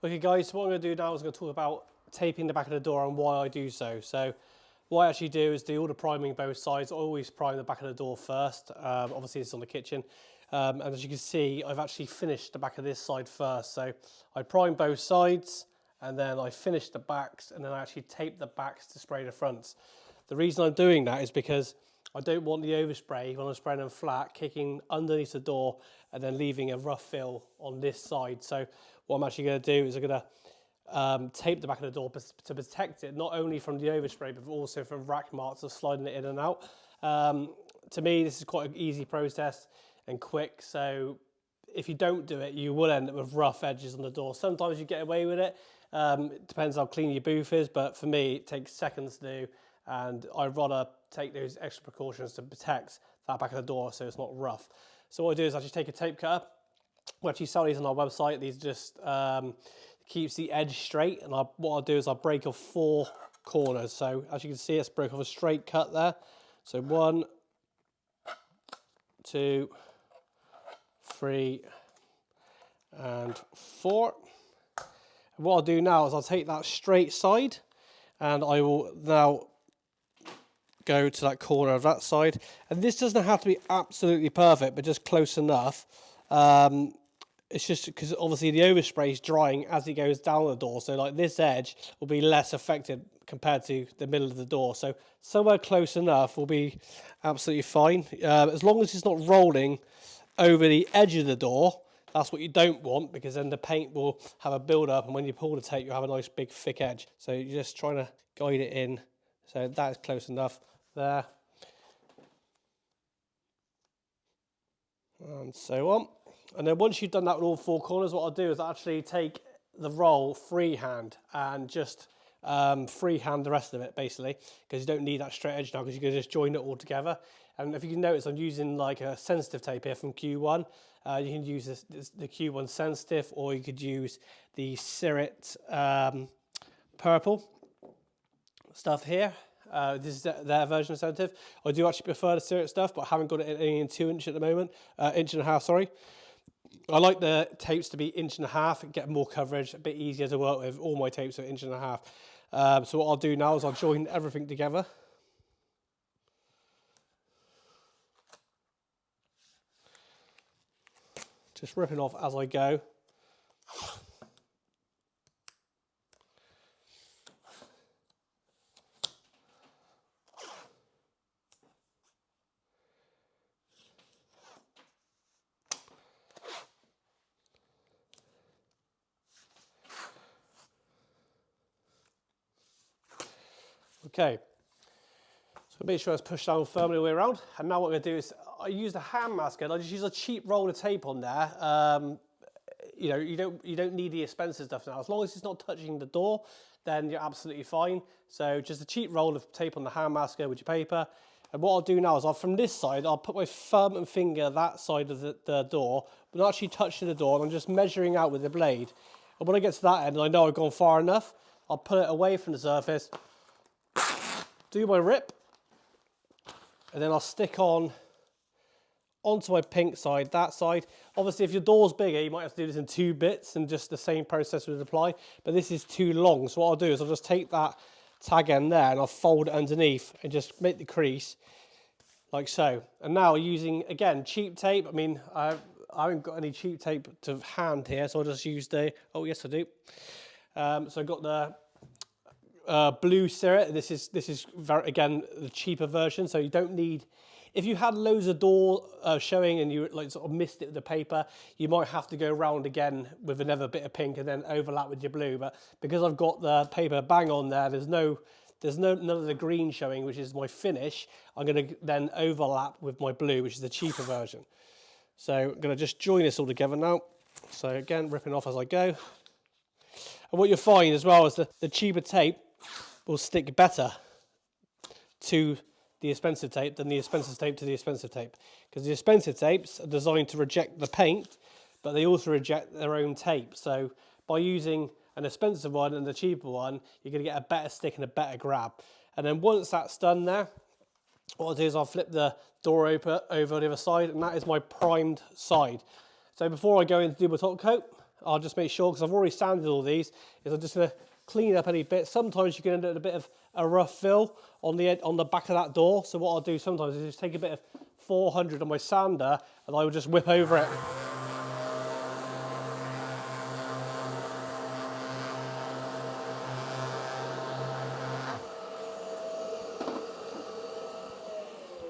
Okay guys, so what I'm going to do now is I'm going to talk about taping the back of the door and why I do so. So what I actually do is do all the priming both sides. I always prime the back of the door first. Obviously it's on the kitchen. And as you can see, I've actually finished the back of this side first. So I prime both sides and then I finish the backs and then I actually tape the backs to spray the fronts. The reason I'm doing that is because I don't want the overspray when I'm spraying them flat kicking underneath the door and then leaving a rough fill on this side. So what I'm actually going to do is I'm going to tape the back of the door to protect it not only from the overspray but also from rack marks of sliding it in and out. To me this is quite an easy process and quick, so if you don't do it you will end up with rough edges on the door. Sometimes you get away with it, it depends how clean your booth is, but for me it takes seconds to do and I'd rather take those extra precautions to protect that back of the door so it's not rough. So what I do is I just take a tape cutter. We actually sell these on our website. These just keeps the edge straight, and what I'll do is I'll break off 4 corners. So as you can see, it's broke off a straight cut there. So 1, 2, 3, and 4. And what I'll do now is I'll take that straight side, and I will now go to that corner of that side. And this doesn't have to be absolutely perfect, but just close enough. It's just because obviously the overspray is drying as it goes down the door, so like this edge will be less affected compared to the middle of the door. So somewhere close enough will be absolutely fine, as long as it's not rolling over the edge of the door. That's what you don't want, because then the paint will have a build up, and when you pull the tape you'll have a nice big thick edge. So you're just trying to guide it in, so that's close enough there, and so on. And then once you've done that with all 4 corners, what I'll do is I'll actually take the roll freehand and just freehand the rest of it, basically, because you don't need that straight edge now, because you can just join it all together. And if you can notice, I'm using like a sensitive tape here from Q1. You can use the Q1 sensitive, or you could use the Sirit purple stuff here. This is their version of sensitive. I do actually prefer the Sirit stuff, but I haven't got it in 2" at the moment, 1.5 inch, sorry. I like the tapes to be 1.5 inch, get more coverage, a bit easier to work with. All my tapes are 1.5 inch. So what I'll do now is I'll join everything together. Just ripping off as I go. Okay, so make sure it's pushed down firmly the way around. And now what I'm going to do is I use the hand masker. I just use a cheap roll of tape on there. You know, you don't need the expensive stuff now. As long as it's not touching the door, then you're absolutely fine. So just a cheap roll of tape on the hand masker with your paper. And what I'll do now is from this side, I'll put my thumb and finger that side of the door, but not actually touching the door. And I'm just measuring out with the blade. And when I get to that end, and I know I've gone far enough, I'll put it away from the surface, do my rip, and then I'll stick onto my pink side, that side. Obviously, if your door's bigger, you might have to do this in 2 bits and just the same process would apply, but this is too long. So what I'll do is I'll just take that tag end there and I'll fold it underneath and just make the crease like so. And now using, again, cheap tape. I mean, I haven't got any cheap tape to hand here, so I'll just use oh yes I do. So I've got the blue Sirit. This is very, again, the cheaper version, so you don't need, if you had loads of door showing and you like sort of missed it with the paper, you might have to go around again with another bit of pink and then overlap with your blue. But because I've got the paper bang on there, there's none of the green showing, which is my finish. I'm going to then overlap with my blue, which is the cheaper version. So I'm going to just join this all together now. So again, ripping off as I go. And what you'll find as well is that the cheaper tape will stick better to the expensive tape than the expensive tape to the expensive tape. Because the expensive tapes are designed to reject the paint, but they also reject their own tape. So by using an expensive one and the cheaper one, you're going to get a better stick and a better grab. And then once that's done there, what I'll do is I'll flip the door over on the other side, and that is my primed side. So before I go in to do my top coat, I'll just make sure, because I've already sanded all these, is I'm just going to clean up any bits. Sometimes you can end up with a bit of a rough fill on the back of that door. So what I'll do sometimes is just take a bit of 400 on my sander and I will just whip over it.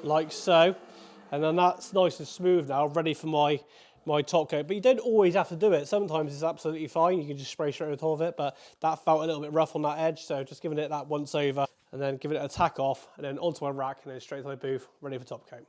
Like so. And then that's nice and smooth now, ready for my top coat. But you don't always have to do it. Sometimes it's absolutely fine. You can just spray straight on top of it, but that felt a little bit rough on that edge. So just giving it that once over and then giving it a tack off and then onto my rack and then straight to my booth, ready for top coat.